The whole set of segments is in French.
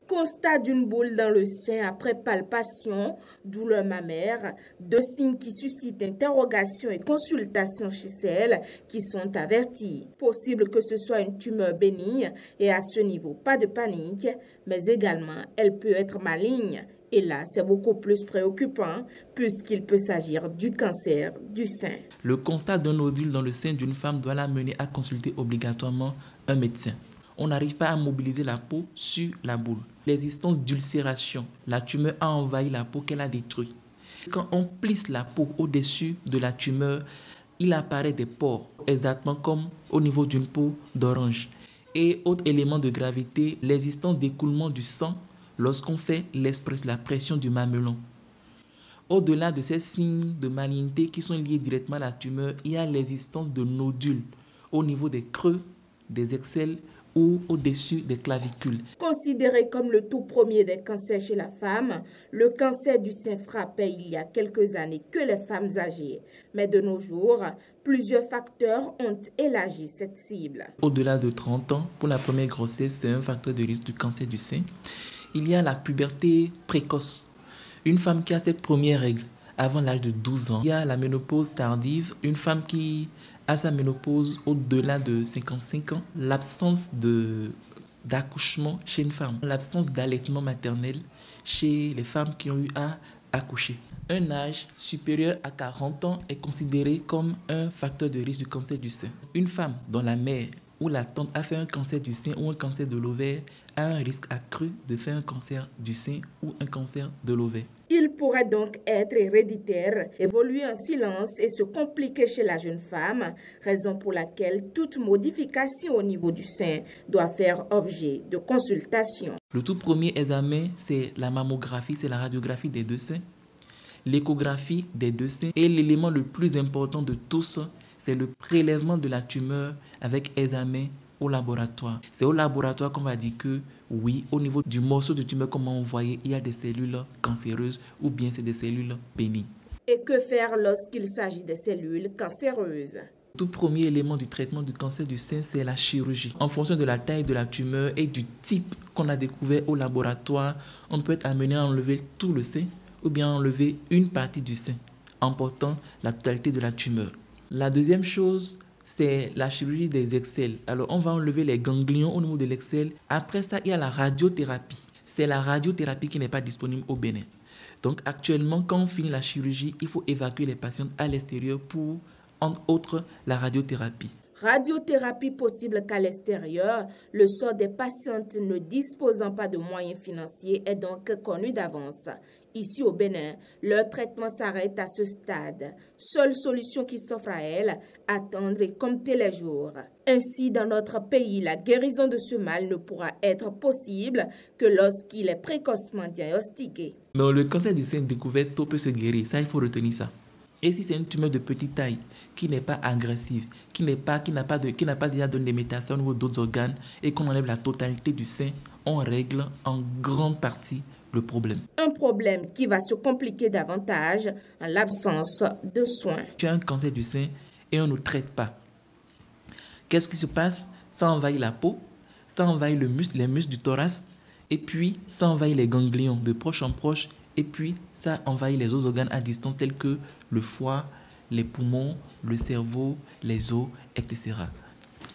Constat d'une boule dans le sein après palpation, douleur mammaire, deux signes qui suscitent interrogations et consultations chez celles qui sont averties. Possible que ce soit une tumeur bénigne et à ce niveau, pas de panique, mais également elle peut être maligne. Et là, c'est beaucoup plus préoccupant puisqu'il peut s'agir du cancer du sein. Le constat d'un nodule dans le sein d'une femme doit l'amener à consulter obligatoirement un médecin. On n'arrive pas à mobiliser la peau sur la boule. L'existence d'ulcération, la tumeur a envahi la peau qu'elle a détruite. Quand on plisse la peau au-dessus de la tumeur, il apparaît des pores, exactement comme au niveau d'une peau d'orange. Et autre élément de gravité, l'existence d'écoulement du sang lorsqu'on fait la pression du mamelon. Au-delà de ces signes de malignité qui sont liés directement à la tumeur, il y a l'existence de nodules au niveau des creux, des aisselles ou au-dessus des clavicules. Considéré comme le tout premier des cancers chez la femme, le cancer du sein frappait il y a quelques années que les femmes âgées. Mais de nos jours, plusieurs facteurs ont élargi cette cible. Au-delà de 30 ans, pour la première grossesse, c'est un facteur de risque du cancer du sein. Il y a la puberté précoce. Une femme qui a ses premières règles avant l'âge de 12 ans. Il y a la ménopause tardive. Une femme qui a sa ménopause au-delà de 55 ans. L'absence d'accouchement chez une femme. L'absence d'allaitement maternel chez les femmes qui ont eu à accoucher. Un âge supérieur à 40 ans est considéré comme un facteur de risque du cancer du sein. Une femme dont la mère ou la tante a fait un cancer du sein ou un cancer de l'ovaire a un risque accru de faire un cancer du sein ou un cancer de l'ovaire. Il pourrait donc être héréditaire, évoluer en silence et se compliquer chez la jeune femme, raison pour laquelle toute modification au niveau du sein doit faire objet de consultation. Le tout premier examen, c'est la mammographie, c'est la radiographie des deux seins, l'échographie des deux seins et l'élément le plus important de tous, c'est le prélèvement de la tumeur avec examen au laboratoire. C'est au laboratoire qu'on va dire que oui, au niveau du morceau de tumeur, comme on voyait, il y a des cellules cancéreuses ou bien c'est des cellules bénignes. Et que faire lorsqu'il s'agit des cellules cancéreuses? Tout premier élément du traitement du cancer du sein, c'est la chirurgie. En fonction de la taille de la tumeur et du type qu'on a découvert au laboratoire, on peut être amené à enlever tout le sein ou bien enlever une partie du sein, emportant la totalité de la tumeur. La deuxième chose, c'est la chirurgie des aisselles. Alors, on va enlever les ganglions au niveau de l'aisselle. Après ça, il y a la radiothérapie. C'est la radiothérapie qui n'est pas disponible au Bénin. Donc, actuellement, quand on finit la chirurgie, il faut évacuer les patients à l'extérieur pour, entre autres, la radiothérapie. Radiothérapie possible qu'à l'extérieur, le sort des patientes ne disposant pas de moyens financiers est donc connu d'avance. Ici au Bénin, leur traitement s'arrête à ce stade. Seule solution qui s'offre à elles, attendre et compter les jours. Ainsi, dans notre pays, la guérison de ce mal ne pourra être possible que lorsqu'il est précocement diagnostiqué. Non, le cancer du sein découvert tôt peut se guérir, ça il faut retenir ça. Et si c'est une tumeur de petite taille, qui n'est pas agressive, qui n'a pas déjà donné des métastases au niveau d'autres organes et qu'on enlève la totalité du sein, on règle en grande partie le problème. Un problème qui va se compliquer davantage en l'absence de soins. Tu as un cancer du sein et on ne traite pas. Qu'est-ce qui se passe? Ça envahit la peau, ça envahit les muscles du thorax et puis ça envahit les ganglions de proche en proche et puis ça envahit les autres organes à distance tels que le foie, les poumons, le cerveau, les os, etc.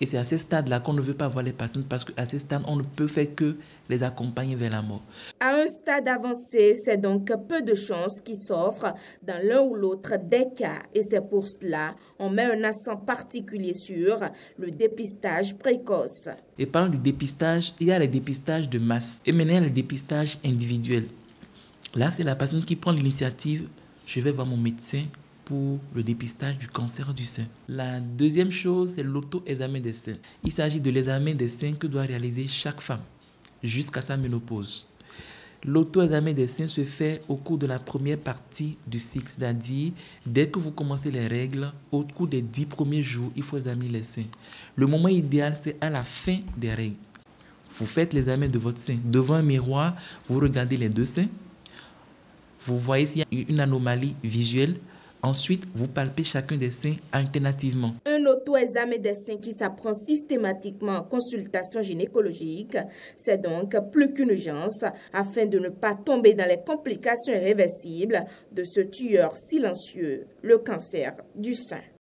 Et c'est à ce stade-là qu'on ne veut pas voir les patients parce qu'à ce stade, on ne peut faire que les accompagner vers la mort. À un stade avancé, c'est donc peu de chances qui s'offrent dans l'un ou l'autre des cas. Et c'est pour cela qu'on met un accent particulier sur le dépistage précoce. Et parlant du dépistage, il y a les dépistages de masse. Et maintenant, il y a les dépistages individuels. Là, c'est la personne qui prend l'initiative. Je vais voir mon médecin pour le dépistage du cancer du sein. La deuxième chose, c'est l'auto-examen des seins. Il s'agit de l'examen des seins que doit réaliser chaque femme jusqu'à sa ménopause. L'auto-examen des seins se fait au cours de la première partie du cycle, c'est-à-dire dès que vous commencez les règles, au cours des 10 premiers jours, il faut examiner les seins. Le moment idéal, c'est à la fin des règles. Vous faites l'examen de votre sein. Devant un miroir, vous regardez les deux seins. Vous voyez s'il y a une anomalie visuelle. Ensuite, vous palpez chacun des seins alternativement. Un auto-examen des seins qui s'apprend systématiquement en consultation gynécologique, c'est donc plus qu'une urgence afin de ne pas tomber dans les complications irréversibles de ce tueur silencieux, le cancer du sein.